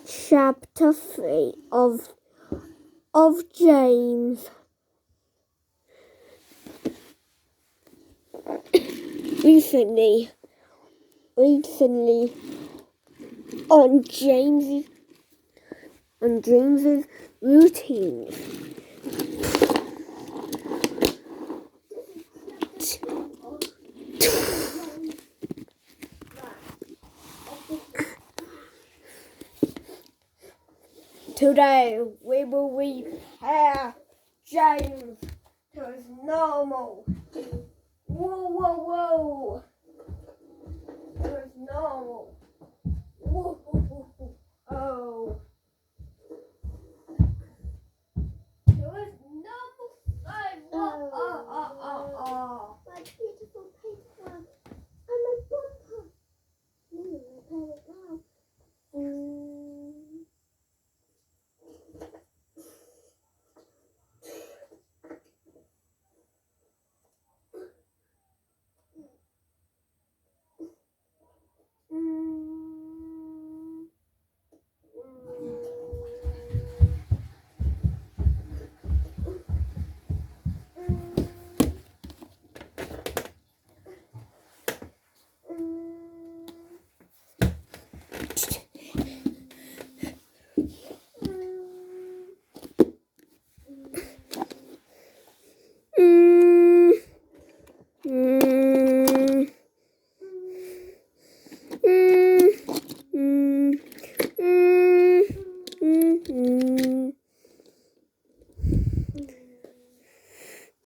chapter 3 of James. Recently on James's routines. Today we will repair James to his normal. Whoa. To his normal.